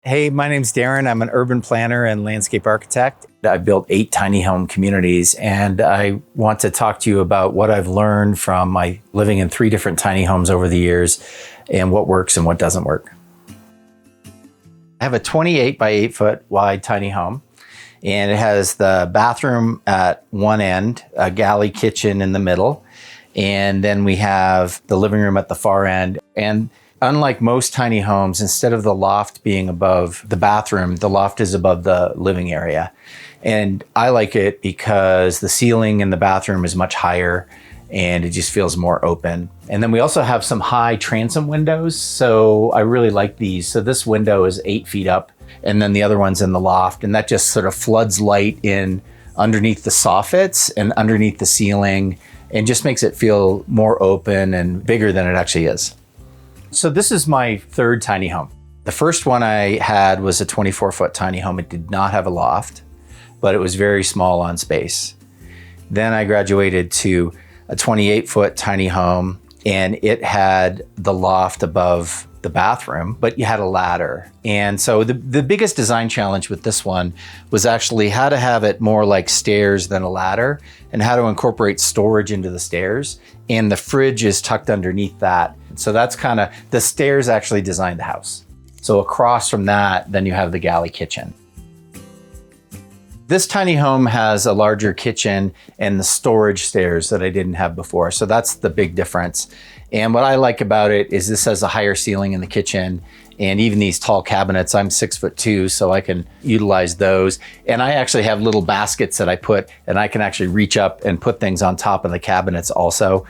Hey, my name's Darren. I'm an urban planner and landscape architect. I've built 8 tiny home communities, and I want to talk to you about what I've learned from my living in 3 different tiny homes over the years and what works and what doesn't work. I have a 28 by 8 foot wide tiny home, and it has the bathroom at one end, a galley kitchen in the middle, and then we have the living room at the far end. And unlike most tiny homes, instead of the loft being above the bathroom, the loft is above the living area. And I like it because the ceiling in the bathroom is much higher and it just feels more open. And then we also have some high transom windows, so I really like these. So this window is 8 feet up, and then the other one's in the loft, and that just sort of floods light in underneath the soffits and underneath the ceiling, and just makes it feel more open and bigger than it actually is. So this is my 3rd tiny home. The first one I had was a 24-foot tiny home. It did not have a loft, but it was very small on space. Then I graduated to a 28-foot tiny home, and it had the loft above the bathroom, but you had a ladder. And so the biggest design challenge with this one was actually how to have it more like stairs than a ladder, and how to incorporate storage into the stairs. And the fridge is tucked underneath that. So that's kind of, the stairs actually designed the house. So across from that, then you have the galley kitchen. This tiny home has a larger kitchen and the storage stairs that I didn't have before. So that's the big difference. And what I like about it is this has a higher ceiling in the kitchen, and even these tall cabinets. I'm 6'2", so I can utilize those. And I actually have little baskets that I put, and I can actually reach up and put things on top of the cabinets also.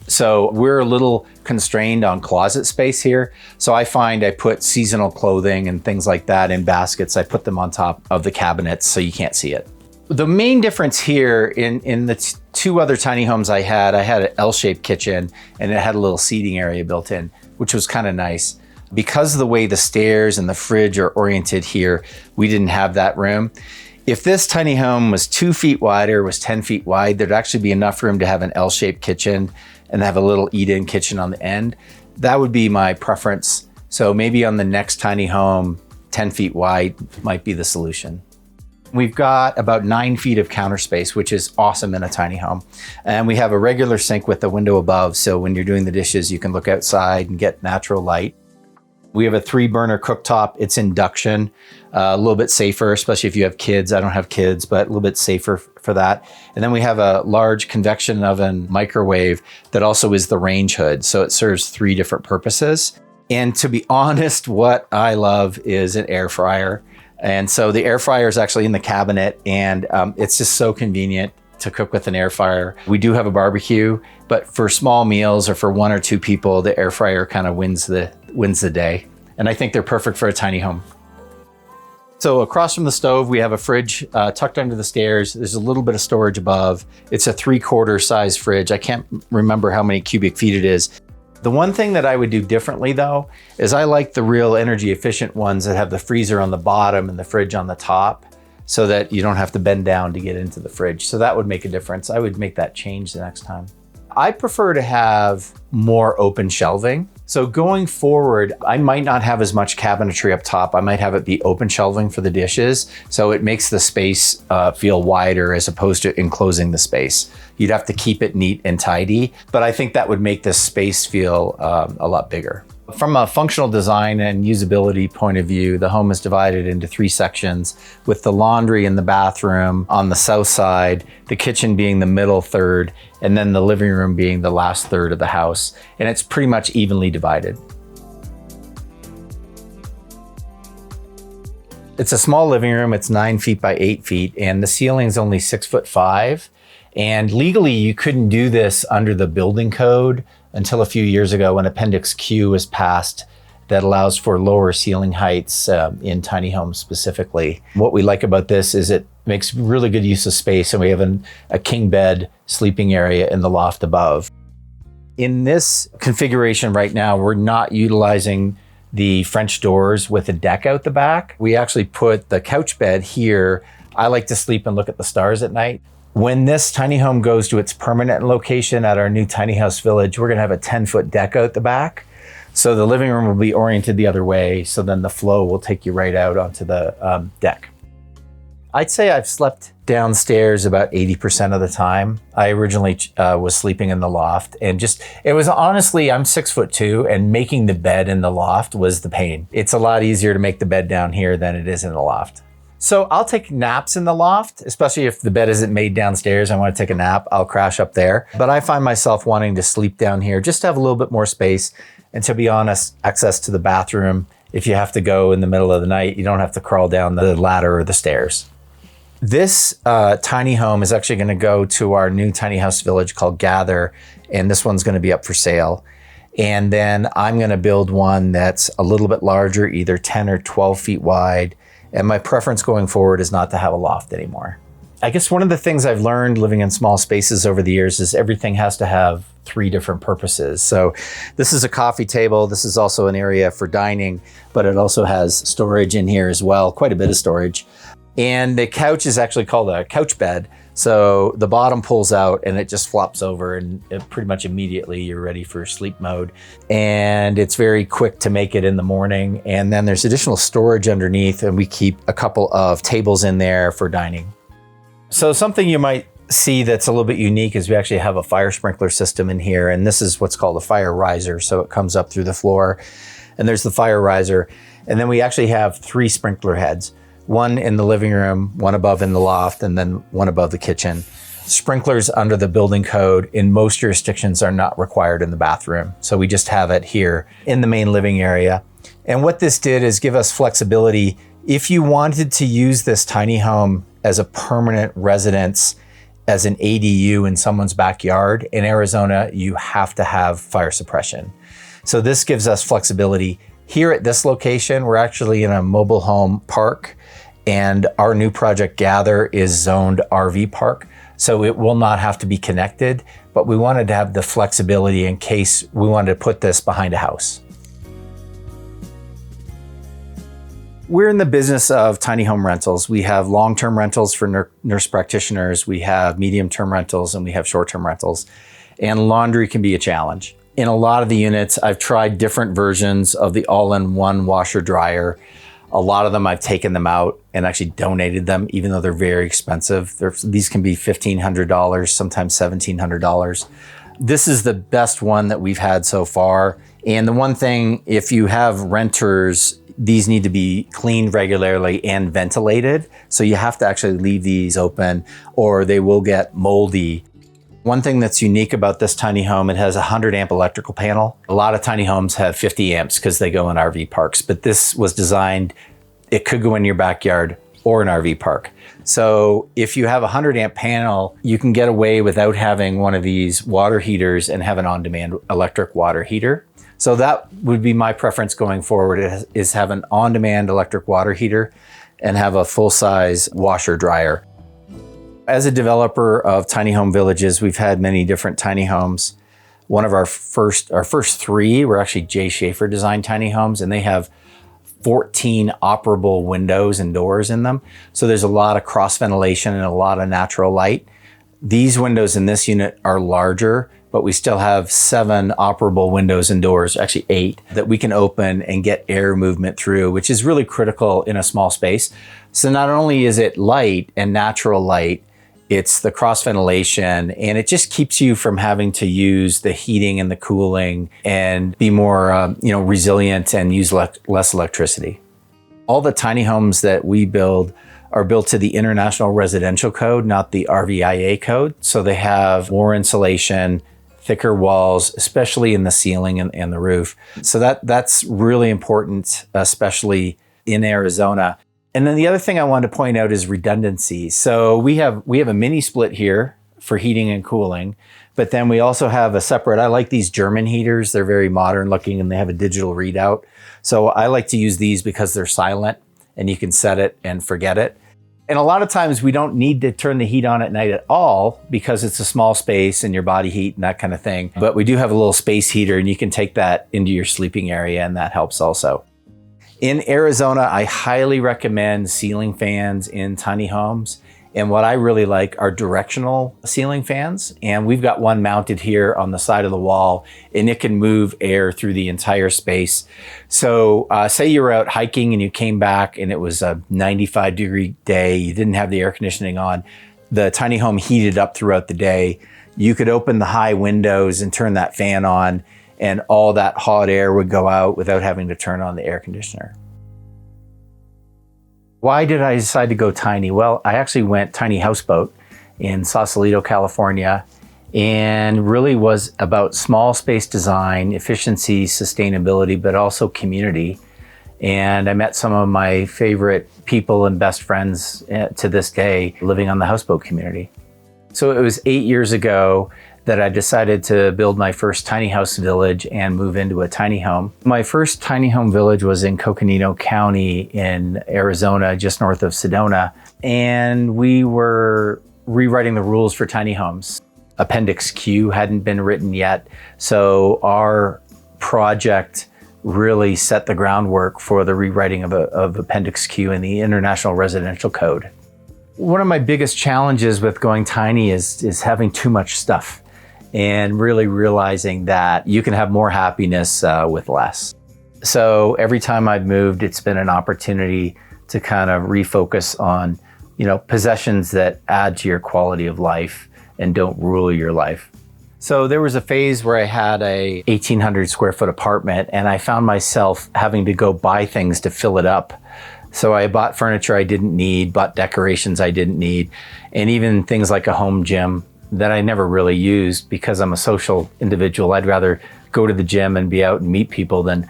So we're a little constrained on closet space here. So I find I put seasonal clothing and things like that in baskets. I put them on top of the cabinets so you can't see it. The main difference here in the 2 other tiny homes I had an L-shaped kitchen, and it had a little seating area built in, which was kind of nice. Because of the way the stairs and the fridge are oriented here, we didn't have that room. If this tiny home was 2 feet wider, was 10 feet wide, there'd actually be enough room to have an L-shaped kitchen and have a little eat-in kitchen on the end. That would be my preference. So maybe on the next tiny home, 10 feet wide might be the solution. We've got about 9 feet of counter space, which is awesome in a tiny home. And we have a regular sink with the window above, so when you're doing the dishes, you can look outside and get natural light. We have a 3-burner cooktop. It's induction, a little bit safer, especially if you have kids. I don't have kids, but a little bit safer for that. And then we have a large convection oven microwave that also is the range hood. So it serves 3 different purposes. And to be honest, what I love is an air fryer. And so the air fryer is actually in the cabinet, and it's just so convenient to cook with an air fryer. We do have a barbecue, but for small meals or for 1 or 2 people, the air fryer kind of wins the day. And I think they're perfect for a tiny home. So across from the stove, we have a fridge tucked under the stairs. There's a little bit of storage above. It's a 3/4 size fridge. I can't remember how many cubic feet it is. The one thing that I would do differently though, is I like the real energy efficient ones that have the freezer on the bottom and the fridge on the top, so that you don't have to bend down to get into the fridge. So that would make a difference. I would make that change the next time. I prefer to have more open shelving. So going forward, I might not have as much cabinetry up top. I might have it be open shelving for the dishes. So it makes the space feel wider as opposed to enclosing the space. You'd have to keep it neat and tidy, but I think that would make this space feel a lot bigger. From a functional design and usability point of view, the home is divided into 3 sections, with the laundry and the bathroom on the south side, the kitchen being the middle third, and then the living room being the last third of the house. And it's pretty much evenly divided. It's a small living room. It's 9 feet by 8 feet, and the ceiling's only 6'5". And legally, you couldn't do this under the building code until a few years ago when Appendix Q was passed that allows for lower ceiling heights in tiny homes specifically. What we like about this is it makes really good use of space, and we have a king bed sleeping area in the loft above. In this configuration right now, we're not utilizing the French doors with a deck out the back. We actually put the couch bed here. I like to sleep and look at the stars at night. When this tiny home goes to its permanent location at our new tiny house village, we're gonna have a 10-foot deck out the back. So the living room will be oriented the other way. So then the flow will take you right out onto the deck. I'd say I've slept downstairs about 80% of the time. I originally was sleeping in the loft, and it was honestly, I'm 6'2", and making the bed in the loft was the pain. It's a lot easier to make the bed down here than it is in the loft. So I'll take naps in the loft, especially if the bed isn't made downstairs. I want to take a nap, I'll crash up there. But I find myself wanting to sleep down here just to have a little bit more space. And to be honest, access to the bathroom. If you have to go in the middle of the night, you don't have to crawl down the ladder or the stairs. This tiny home is actually going to go to our new tiny house village called Gather, and this one's going to be up for sale. And then I'm going to build one that's a little bit larger, either 10 or 12 feet wide. And my preference going forward is not to have a loft anymore. I guess one of the things I've learned living in small spaces over the years is everything has to have 3 different purposes. So this is a coffee table. This is also an area for dining, but it also has storage in here as well, quite a bit of storage. And the couch is actually called a couch bed. So the bottom pulls out and it just flops over, and pretty much immediately you're ready for sleep mode. And it's very quick to make it in the morning. And then there's additional storage underneath, and we keep a couple of tables in there for dining. So something you might see that's a little bit unique is we actually have a fire sprinkler system in here. And this is what's called a fire riser. So it comes up through the floor, and there's the fire riser. And then we actually have 3 sprinkler heads. One in the living room, one above in the loft, and then one above the kitchen. Sprinklers under the building code in most jurisdictions are not required in the bathroom. So we just have it here in the main living area. And what this did is give us flexibility. If you wanted to use this tiny home as a permanent residence, as an ADU in someone's backyard, in Arizona, you have to have fire suppression. So this gives us flexibility. Here at this location, we're actually in a mobile home park, and our new project Gather is zoned RV park. So it will not have to be connected, but we wanted to have the flexibility in case we wanted to put this behind a house. We're in the business of tiny home rentals. We have long-term rentals for nurse practitioners, we have medium-term rentals, and we have short-term rentals. And laundry can be a challenge. In a lot of the units, I've tried different versions of the all-in-one washer dryer. A lot of them, I've taken them out and actually donated them, even though they're very expensive. These can be $1,500, sometimes $1,700. This is the best one that we've had so far. And the one thing, if you have renters, these need to be cleaned regularly and ventilated. So you have to actually leave these open or they will get moldy. One thing that's unique about this tiny home, it has a 100 amp electrical panel. A lot of tiny homes have 50 amps because they go in RV parks, but this was designed, it could go in your backyard or an RV park. So if you have a 100 amp panel, you can get away without having one of these water heaters and have an on-demand electric water heater. So that would be my preference going forward, is have an on-demand electric water heater and have a full-size washer dryer. As a developer of tiny home villages, we've had many different tiny homes. One of our first 3 were actually Jay Schaefer designed tiny homes, and they have 14 operable windows and doors in them. So there's a lot of cross ventilation and a lot of natural light. These windows in this unit are larger, but we still have 7 operable windows and doors, actually 8, that we can open and get air movement through, which is really critical in a small space. So not only is it light and natural light, it's the cross ventilation, and it just keeps you from having to use the heating and the cooling and be more resilient and use less electricity. All the tiny homes that we build are built to the International Residential Code, not the RVIA code. So they have more insulation, thicker walls, especially in the ceiling and the roof. So that's really important, especially in Arizona. And then the other thing I wanted to point out is redundancy. So we have a mini split here for heating and cooling, but then we also have a separate, I like these German heaters. They're very modern looking and they have a digital readout. So I like to use these because they're silent and you can set it and forget it. And a lot of times we don't need to turn the heat on at night at all because it's a small space and your body heat and that kind of thing. But we do have a little space heater and you can take that into your sleeping area and that helps also. In Arizona, I highly recommend ceiling fans in tiny homes. And what I really like are directional ceiling fans. And we've got one mounted here on the side of the wall, and it can move air through the entire space. So say you were out hiking and you came back and it was a 95-degree day, you didn't have the air conditioning on, the tiny home heated up throughout the day. You could open the high windows and turn that fan on, and all that hot air would go out without having to turn on the air conditioner. Why did I decide to go tiny? Well, I actually went tiny houseboat in Sausalito, California, and really was about small space design, efficiency, sustainability, but also community. And I met some of my favorite people and best friends to this day living on the houseboat community. So it was 8 years ago that I decided to build my first tiny house village and move into a tiny home. My first tiny home village was in Coconino County in Arizona, just north of Sedona. And we were rewriting the rules for tiny homes. Appendix Q hadn't been written yet. So our project really set the groundwork for the rewriting of Appendix Q in the International Residential Code. One of my biggest challenges with going tiny is having too much stuff, and really realizing that you can have more happiness with less. So every time I've moved, it's been an opportunity to kind of refocus on, possessions that add to your quality of life and don't rule your life. So there was a phase where I had a 1,800 square foot apartment, and I found myself having to go buy things to fill it up. So I bought furniture I didn't need, bought decorations I didn't need, and even things like a home gym that I never really used because I'm a social individual. I'd rather go to the gym and be out and meet people than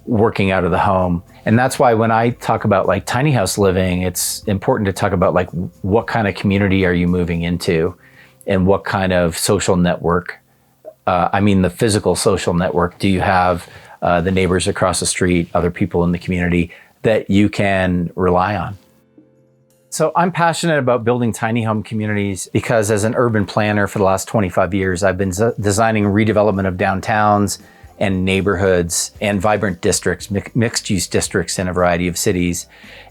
working out of the home. And that's why when I talk about like tiny house living, it's important to talk about like what kind of community are you moving into and what kind of social network, the physical social network. Do you have the neighbors across the street, other people in the community that you can rely on? So I'm passionate about building tiny home communities because as an urban planner for the last 25 years, I've been designing redevelopment of downtowns and neighborhoods and vibrant districts, mixed use districts in a variety of cities.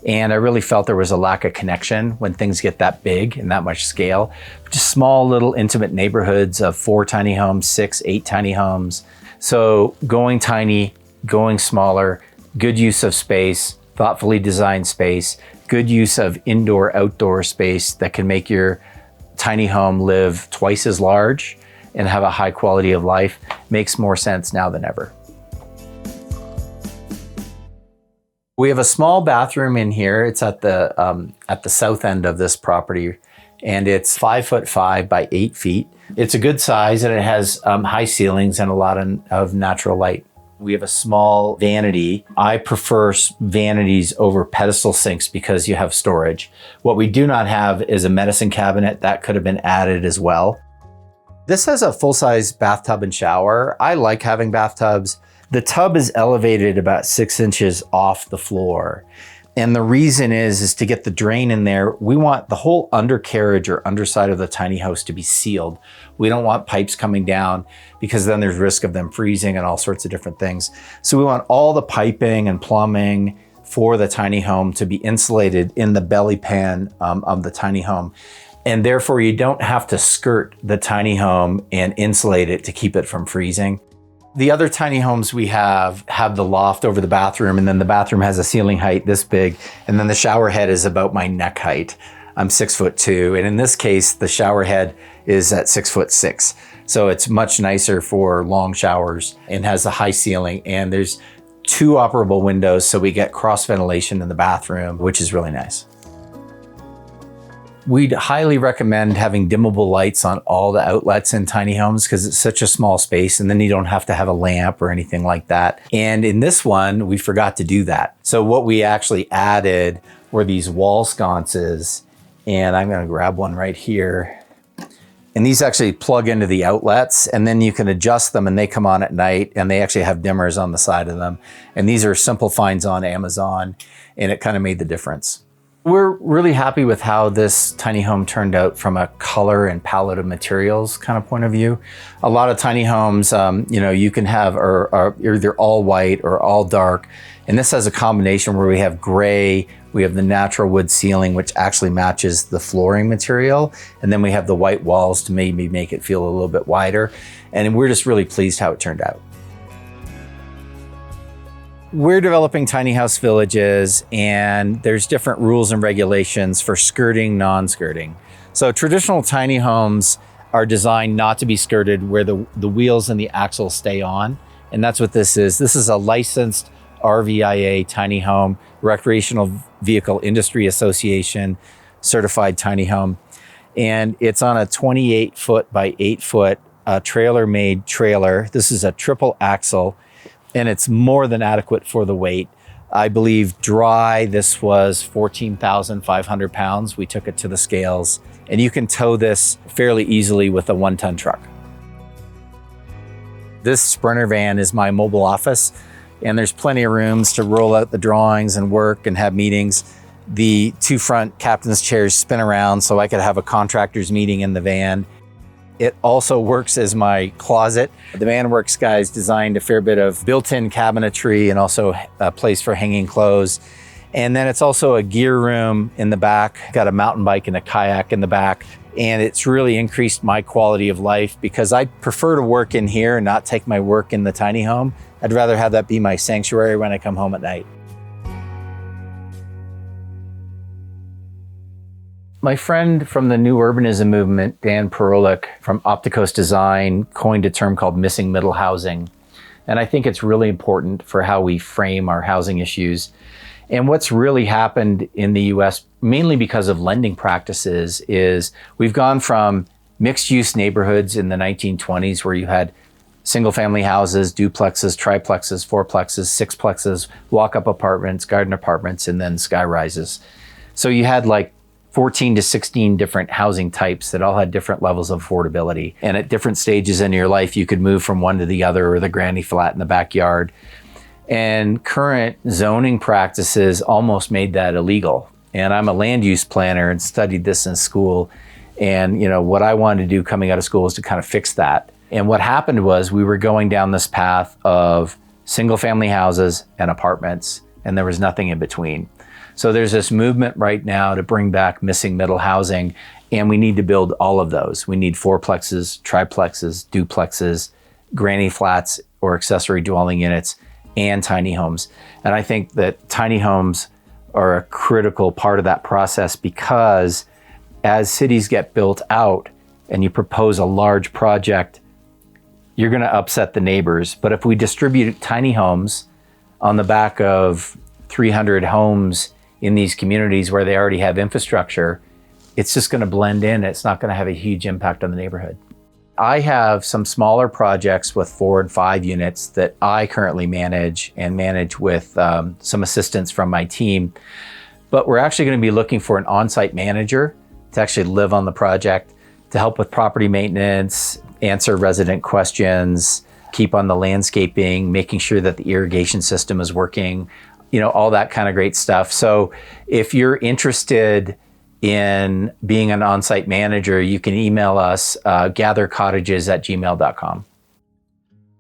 And I really felt there was a lack of connection when things get that big and that much scale. Just small little intimate neighborhoods of 4 tiny homes, 6, 8 tiny homes. So going tiny, going smaller, good use of space, thoughtfully designed space, good use of indoor, outdoor space that can make your tiny home live twice as large and have a high quality of life makes more sense now than ever. We have a small bathroom in here. It's at the south end of this property, and it's 5'5" by 8 feet. It's a good size, and it has high ceilings and a lot of natural light. We have a small vanity. I prefer vanities over pedestal sinks because you have storage. What we do not have is a medicine cabinet. That could have been added as well. This has a full-size bathtub and shower. I like having bathtubs. The tub is elevated about 6 inches off the floor. And the reason is to get the drain in there. We want the whole undercarriage or underside of the tiny house to be sealed. We don't want pipes coming down because then there's risk of them freezing and all sorts of different things. So we want all the piping and plumbing for the tiny home to be insulated in the belly pan of the tiny home. And therefore you don't have to skirt the tiny home and insulate it to keep it from freezing. The other tiny homes we have the loft over the bathroom, and then the bathroom has a ceiling height this big, and then the shower head is about my neck height. I'm 6'2", and in this case, the shower head is at 6'6". So it's much nicer for long showers and has a high ceiling, and there's 2 operable windows, so we get cross ventilation in the bathroom, which is really nice. We'd highly recommend having dimmable lights on all the outlets in tiny homes because it's such a small space, and then you don't have to have a lamp or anything like that. And in this one, we forgot to do that. So what we actually added were these wall sconces, and I'm gonna grab one right here. And these actually plug into the outlets, and then you can adjust them and they come on at night, and they actually have dimmers on the side of them. And these are simple finds on Amazon, and it kind of made the difference. We're really happy with how this tiny home turned out from a color and palette of materials kind of point of view. A lot of tiny homes, you can have are either all white or all dark, And this has a combination where we have gray, we have the natural wood ceiling, which actually matches the flooring material. And then we have the white walls to maybe make it feel a little bit wider. And we're just really pleased how it turned out. We're developing tiny house villages, and there's different rules and regulations for skirting, non-skirting. So traditional tiny homes are designed not to be skirted, where the wheels and the axles stay on. And that's what this is. This is a licensed RVIA tiny home, Recreational Vehicle Industry Association certified tiny home. And it's on a 28 foot by 8 foot trailer made trailer. This is a triple axle, and it's more than adequate for the weight. I believe dry, this was 14,500 pounds. We took it to the scales, and you can tow this fairly easily with a 1-ton truck. This Sprinter van is my mobile office, and there's plenty of rooms to roll out the drawings and work and have meetings. The 2 front captain's chairs spin around so I could have a contractor's meeting in the van. It also works as my closet. The VanWorks guys designed a fair bit of built-in cabinetry and also a place for hanging clothes. And then it's also a gear room in the back, got a mountain bike and a kayak in the back. And it's really increased my quality of life because I prefer to work in here and not take my work in the tiny home. I'd rather have that be my sanctuary when I come home at night. My friend from the new urbanism movement, Dan Perulik from Opticos Design, coined a term called missing middle housing. And I think it's really important for how we frame our housing issues. And what's really happened in the US, mainly because of lending practices, is we've gone from mixed use neighborhoods in the 1920s where you had single family houses, duplexes, triplexes, fourplexes, sixplexes, walk-up apartments, garden apartments, and then sky rises. So you had like 14 to 16 different housing types that all had different levels of affordability. And at different stages in your life, you could move from one to the other, or the granny flat in the backyard. And current zoning practices almost made that illegal. And I'm a land use planner and studied this in school. And what I wanted to do coming out of school was to kind of fix that. And what happened was we were going down this path of single family houses and apartments, and there was nothing in between. So there's this movement right now to bring back missing middle housing, and we need to build all of those. We need fourplexes, triplexes, duplexes, granny flats or accessory dwelling units, and tiny homes. And I think that tiny homes are a critical part of that process, because as cities get built out and you propose a large project, you're going to upset the neighbors. But if we distribute tiny homes on the back of 300 homes in these communities where they already have infrastructure, it's just going to blend in. It's not going to have a huge impact on the neighborhood. I have some smaller projects with 4 and 5 units that I currently manage with some assistance from my team. But we're actually going to be looking for an on-site manager to actually live on the project, to help with property maintenance, answer resident questions, keep on the landscaping, making sure that the irrigation system is working, all that kind of great stuff. So if you're interested in being an on-site manager, you can email us, gathercottages@gmail.com.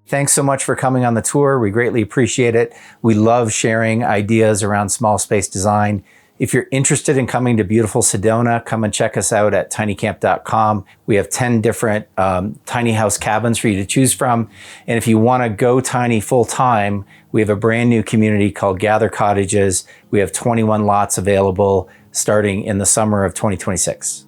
Thanks so much for coming on the tour. We greatly appreciate it. We love sharing ideas around small space design. If you're interested in coming to beautiful Sedona, come and check us out at tinycamp.com. We have 10 different tiny house cabins for you to choose from. And if you want to go tiny full time, we have a brand new community called Gather Cottages. We have 21 lots available starting in the summer of 2026.